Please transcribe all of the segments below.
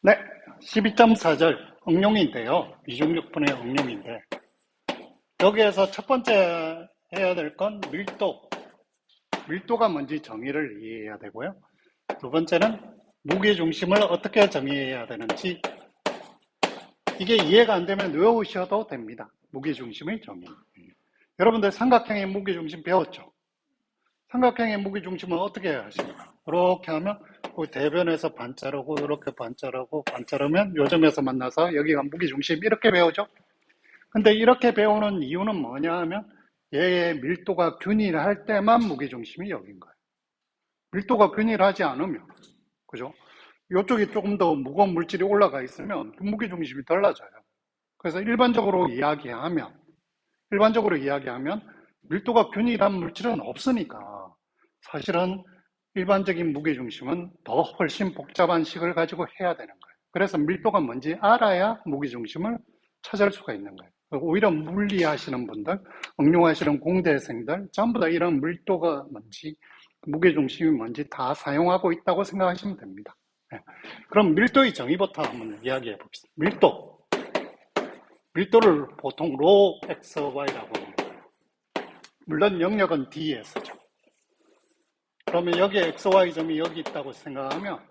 네, 12.4절 응용인데요. 이중적분의 응용인데 여기에서 첫 번째 해야 될 건 밀도가 뭔지 정의를 이해해야 되고요. 두 번째는 무게중심을 어떻게 정의해야 되는지 이게 이해가 안 되면 외우셔도 됩니다. 무게중심의 정의. 여러분들 삼각형의 무게중심 배웠죠? 삼각형의 무게중심은 어떻게 하십니까? 이렇게 하면 그 대변에서 반자르고 이렇게 반자르고 반자르면 요점에서 만나서 여기가 무게중심 이렇게 배우죠? 근데 이렇게 배우는 이유는 뭐냐 하면 얘의 밀도가 균일할 때만 무게중심이 여긴 거예요. 밀도가 균일하지 않으면, 그죠? 이쪽이 조금 더 무거운 물질이 올라가 있으면 무게중심이 달라져요. 그래서 일반적으로 이야기하면 밀도가 균일한 물질은 없으니까 사실은 일반적인 무게중심은 더 훨씬 복잡한 식을 가지고 해야 되는 거예요. 그래서 밀도가 뭔지 알아야 무게중심을 찾을 수가 있는 거예요. 오히려 물리하시는 분들, 응용하시는 공대생들 전부 다 이런 밀도가 뭔지 무게중심이 뭔지 다 사용하고 있다고 생각하시면 됩니다. 네. 그럼 밀도의 정의부터 한번 이야기해 봅시다. 밀도를 보통 로 XY라고 합니다. 물론 영역은 D에 쓰죠. 그러면 여기 XY점이 여기 있다고 생각하면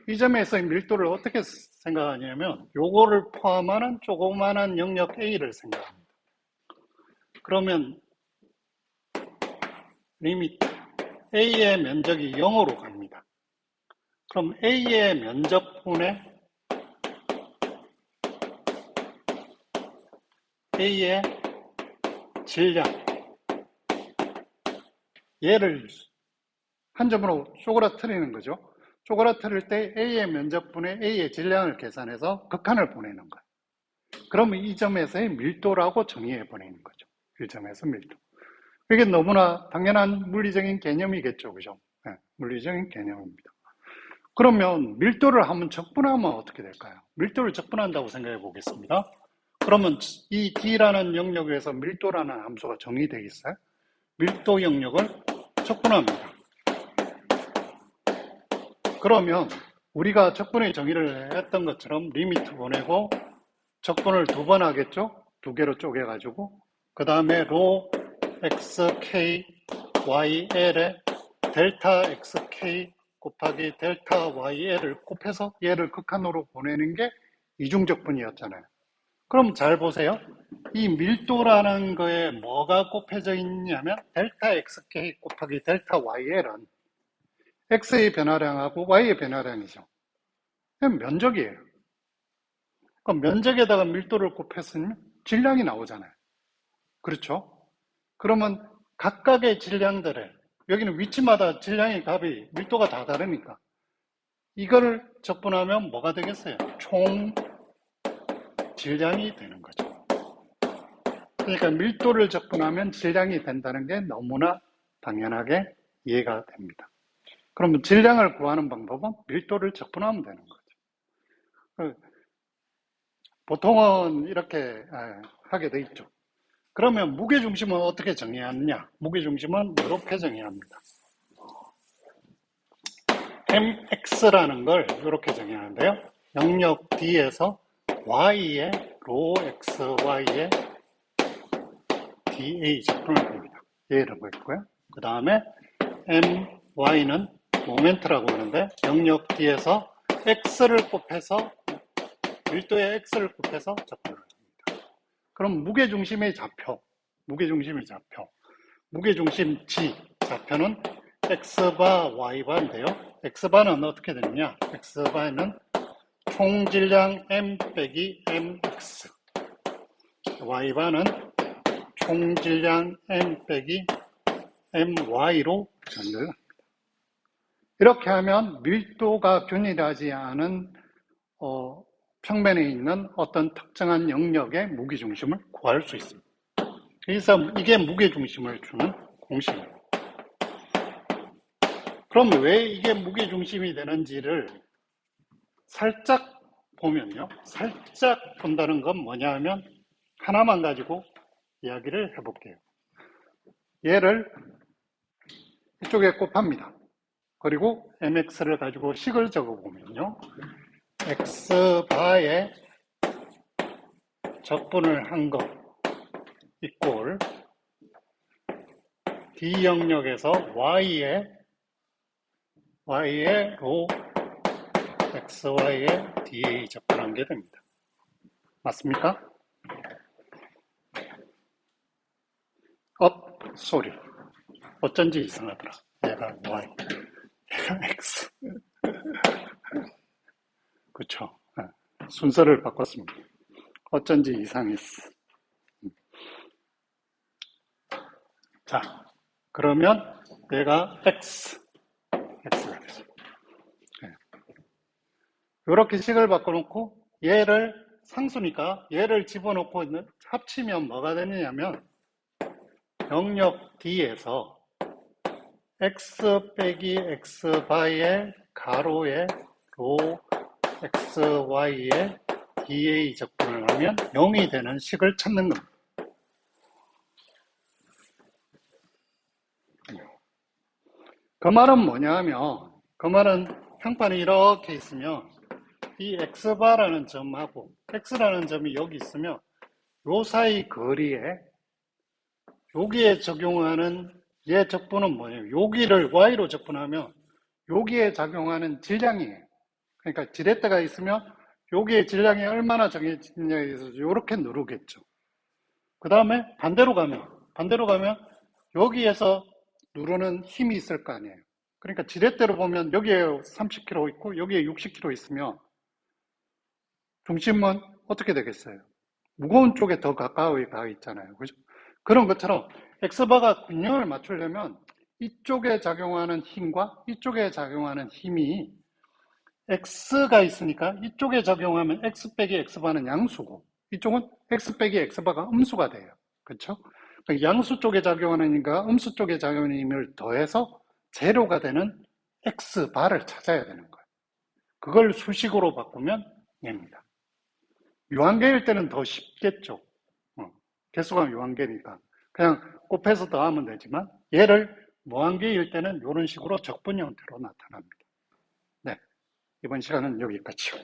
이 점에서의 밀도를 어떻게 생각하냐면 요거를 포함하는 조그마한 영역 A를 생각합니다. 그러면 리미트 A의 면적이 0으로 갑니다. 그럼 A의 면적분의 A의 질량 얘를 한 점으로 쪼그라뜨리는 거죠. 쪼그라뜨릴 때 A의 면적분의 A의 질량을 계산해서 극한을 보내는 거예요. 그러면 이 점에서의 밀도라고 정의해 버리는 거죠. 1점에서 밀도. 이게 너무나 당연한 물리적인 개념이겠죠. 그죠? 네, 물리적인 개념입니다. 그러면 밀도를 한번 적분하면 어떻게 될까요? 밀도를 적분한다고 생각해 보겠습니다. 그러면 이 D라는 영역에서 밀도라는 함수가 정의되어 있어요. 밀도 영역을 적분합니다. 그러면 우리가 적분의 정의를 했던 것처럼 리미트 보내고 적분을 두 번 하겠죠? 두 개로 쪼개가지고 그 다음에 로 xk yl에 델타 xk 곱하기 델타 yl을 곱해서 얘를 극한으로 보내는 게 이중적분이었잖아요. 그럼 잘 보세요. 이 밀도라는 거에 뭐가 곱해져 있냐면 델타 xk 곱하기 델타 yl은 x의 변화량하고 y의 변화량이죠. 면적이에요. 그럼 면적에다가 밀도를 곱했으면 질량이 나오잖아요. 그렇죠? 그러면 각각의 질량들을 여기는 위치마다 질량의 값이 밀도가 다 다르니까 이걸 적분하면 뭐가 되겠어요? 총 질량이 되는 거죠. 그러니까 밀도를 적분하면 질량이 된다는 게 너무나 당연하게 이해가 됩니다. 그러면 질량을 구하는 방법은 밀도를 적분하면 되는 거죠. 보통은 이렇게 하게 돼 있죠. 그러면 무게중심은 어떻게 정의하느냐? 무게중심은 이렇게 정의합니다. mx라는 걸 이렇게 정의하는데요. 영역 D에서 y의 로 xy의 dA 적분을 합니다. 얘라고 했고요. 그 다음에 my는 모멘트라고 하는데 영역 D에서 x를 곱해서 밀도의 x를 곱해서 적분을 합니다. 그럼 무게중심의 좌표, 무게중심 G 좌표는 x바 y바인데요. x바는 어떻게 되느냐? x바는 총질량 m 빼기 mx, y바는 총질량 m 빼기 my로 전달합니다. 이렇게 하면 밀도가 균일하지 않은 평면에 있는 어떤 특정한 영역의 무게중심을 구할 수 있습니다. 그래서 이게 무게중심을 주는 공식입니다. 그럼 왜 이게 무게중심이 되는지를 살짝 보면요. 살짝 본다는 건 뭐냐 하면 하나만 가지고 이야기를 해볼게요. 얘를 이쪽에 곱합니다. 그리고 mx를 가지고 식을 적어보면요. x바에 적분을 한 거 이꼴 D 영역에서 y에 로 xy에 dA 적분한 게 됩니다. 맞습니까? 소리. 어쩐지 이상하더라. 얘가 y, 얘가 x. 그쵸. 순서를 바꿨습니다. 어쩐지 이상했어. 자, 그러면 얘가 x가 되죠. 이렇게 식을 바꿔놓고 얘를 상수니까 얘를 집어넣고 합치면 뭐가 되느냐면 영역 D에서 x 빼기 x바의 가로에 로 xy에 dA 적분을 하면 0이 되는 식을 찾는 겁니다. 그 말은 뭐냐 하면 그 말은 평판이 이렇게 있으면 이 x바라는 점하고 x라는 점이 여기 있으면 요 사이 거리에 여기에 적용하는 얘 적분은 뭐냐면 여기를 y로 적분하면 여기에 작용하는 질량이에요. 그러니까 지렛대가 있으면 여기에 질량이 얼마나 정해지느냐에 대해서 이렇게 누르겠죠. 그 다음에 반대로 가면 여기에서 누르는 힘이 있을 거 아니에요. 그러니까 지렛대로 보면 여기에 30kg 있고 여기에 60kg 있으면 중심은 어떻게 되겠어요? 무거운 쪽에 더 가까이 가 있잖아요. 그죠? 그런 것처럼 X바가 균형을 맞추려면 이쪽에 작용하는 힘과 이쪽에 작용하는 힘이 X가 있으니까 이쪽에 적용하면 X 빼기 X바는 양수고 이쪽은 X 빼기 X바가 음수가 돼요. 그렇죠? 양수 쪽에 작용하는 힘과 음수 쪽에 작용하는 힘을 더해서 제로가 되는 X바를 찾아야 되는 거예요. 그걸 수식으로 바꾸면 됩니다. 유한계일 때는 더 쉽겠죠. 개수가 유한계니까 그냥 곱해서 더하면 되지만 얘를 무한계일 때는 이런 식으로 적분 형태로 나타납니다. 네, 이번 시간은 여기까지요.